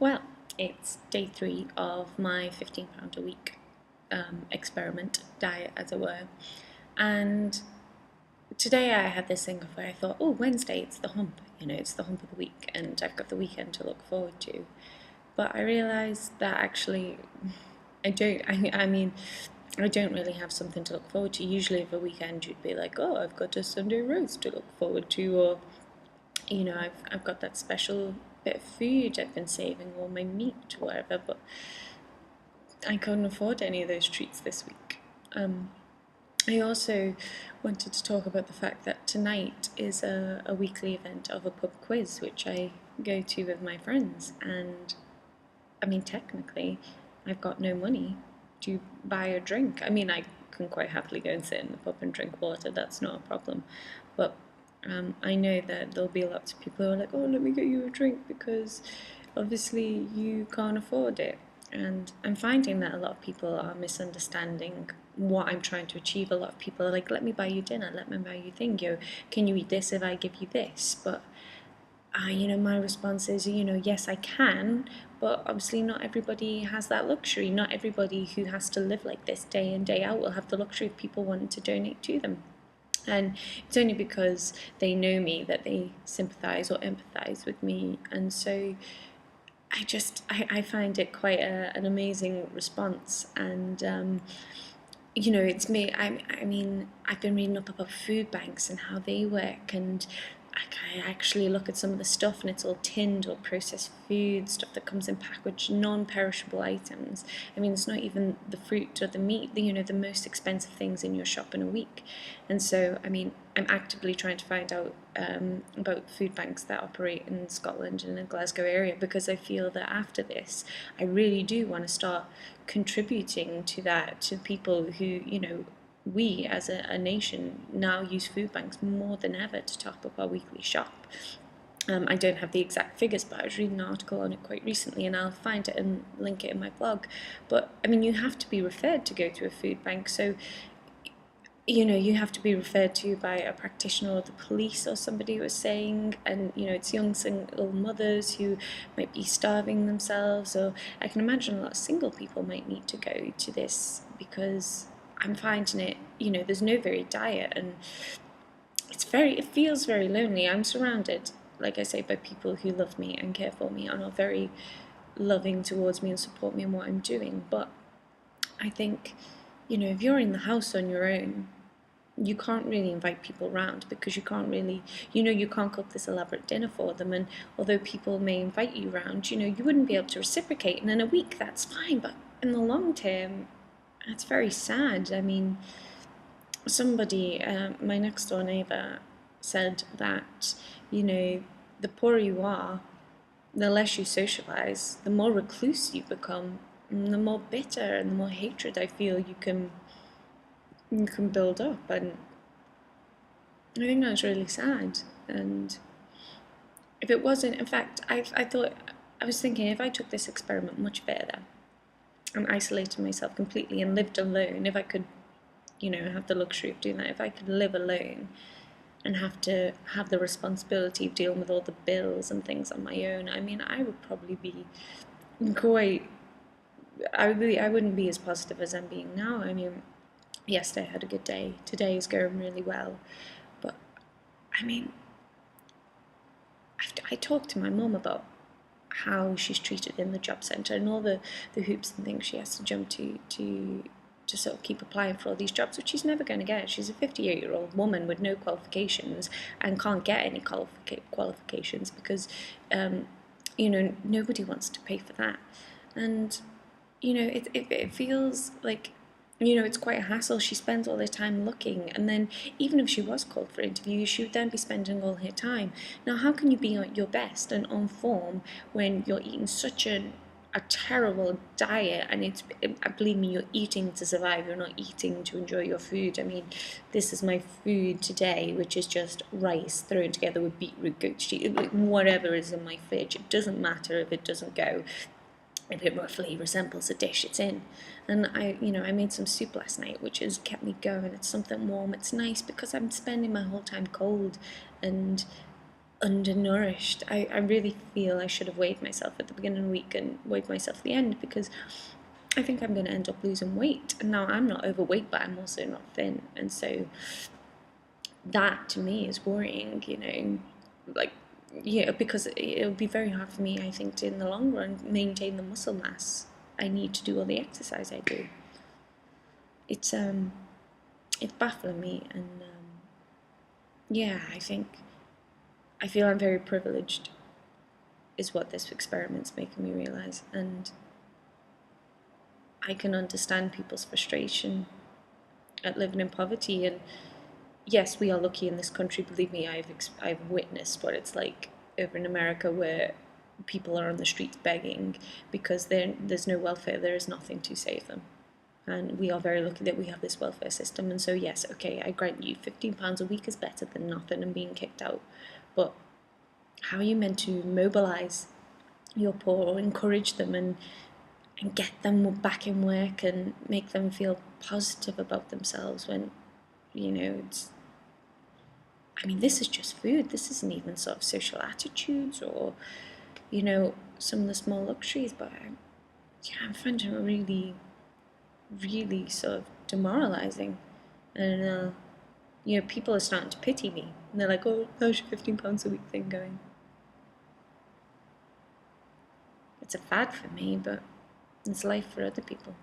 Well, it's day 3 of my £15 a week experiment diet, as it were. And today I had this thing of where I thought, oh, Wednesday, it's the hump, it's the hump of the week, and I've got the weekend to look forward to. But I realised that actually I don't. I mean, I don't really have something to look forward to. Usually, of a weekend, you'd be like, oh, I've got a Sunday roast to look forward to, or I've got that special bit of food I've been saving, or my meat, or whatever. But I couldn't afford any of those treats this week. I also wanted to talk about the fact that tonight is a weekly event of a pub quiz, which I go to with my friends. And I mean, technically, I've got no money to buy a drink. I mean, I can quite happily go and sit in the pub and drink water, that's not a problem. But I know that there'll be lots of people who are like, oh, let me get you a drink because obviously you can't afford it. And I'm finding that a lot of people are misunderstanding what I'm trying to achieve. A lot of people are like, let me buy you dinner, let me buy you thing, can you eat this if I give you this? But my response is, yes, I can, but obviously not everybody has that luxury. Not everybody who has to live like this day in, day out will have the luxury of people wanting to donate to them. And it's only because they know me that they sympathise or empathise with me. And so I find it quite an amazing response. And it's me. I mean, I've been reading up about food banks and how they work, and I actually look at some of the stuff, and it's all tinned or processed food, stuff that comes in packaged, non-perishable items. I mean, it's not even the fruit or the meat, the most expensive things in your shop in a week. And so, I mean, I'm actively trying to find out about food banks that operate in Scotland and the Glasgow area, because I feel that after this, I really do want to start contributing to that, to people who, we as a nation now use food banks more than ever to top up our weekly shop. I don't have the exact figures, but I was reading an article on it quite recently, and I'll find it and link it in my blog. But I mean, you have to be referred to go to a food bank, so you have to be referred to by a practitioner or the police or somebody who is saying, and it's young single mothers who might be starving themselves, or I can imagine a lot of single people might need to go to this, because I'm finding it, there's no varied diet, and it feels very lonely. I'm surrounded, like I say, by people who love me and care for me and are very loving towards me and support me in what I'm doing. But I think, if you're in the house on your own, you can't really invite people around, because you can't really, you can't cook this elaborate dinner for them. And although people may invite you around, you wouldn't be able to reciprocate. And in a week, that's fine. But in the long term, it's very sad. I mean, my next door neighbour said that, the poorer you are, the less you socialise, the more recluse you become, and the more bitter and the more hatred I feel you can build up. And I think that's really sad. And if it wasn't, in fact, I was thinking, if I took this experiment much further and isolated myself completely and lived alone, if I could, have the luxury of doing that, if I could live alone and have to have the responsibility of dealing with all the bills and things on my own, I mean, I would probably be quite, I wouldn't be as positive as I'm being now. I mean, yesterday I had a good day, today is going really well, but I mean, I talked to my mum about how she's treated in the job centre and all the hoops and things she has to jump to sort of keep applying for all these jobs, which she's never going to get. She's a 58-year-old woman with no qualifications and can't get any qualifications because, nobody wants to pay for that. And, it feels like, it's quite a hassle. She spends all her time looking, and then even if she was called for interviews, she would then be spending all her time. Now, how can you be at your best and on form when you're eating such a terrible diet? And believe me, you're eating to survive, you're not eating to enjoy your food. I mean, this is my food today, which is just rice thrown together with beetroot, goat cheese, whatever is in my fridge. It doesn't matter if it doesn't go, if it roughly resembles the dish it's in. And I made some soup last night, which has kept me going. It's something warm, it's nice, because I'm spending my whole time cold. And undernourished. I really feel I should have weighed myself at the beginning of the week and weighed myself at the end, because I think I'm going to end up losing weight. And now I'm not overweight, but I'm also not thin. And so that to me is worrying, like, yeah, because it would be very hard for me, I think, to in the long run maintain the muscle mass I need to do all the exercise I do. It's baffling me, and yeah, I feel I'm very privileged, is what this experiment's making me realize, and I can understand people's frustration at living in poverty. And yes, we are lucky in this country. Believe me, I've witnessed what it's like over in America, where people are on the streets begging because there's no welfare. There is nothing to save them, and we are very lucky that we have this welfare system. And so yes, okay, I grant you, £15 a week is better than nothing and being kicked out. But how are you meant to mobilise your poor, or encourage them, and get them back in work and make them feel positive about themselves, when it's, I mean, this is just food. This isn't even sort of social attitudes, or some of the small luxuries. But I'm finding it really, really sort of demoralising. And people are starting to pity me, and they're like, "Oh, how's your £15 a week thing going?" It's a fad for me, but it's life for other people.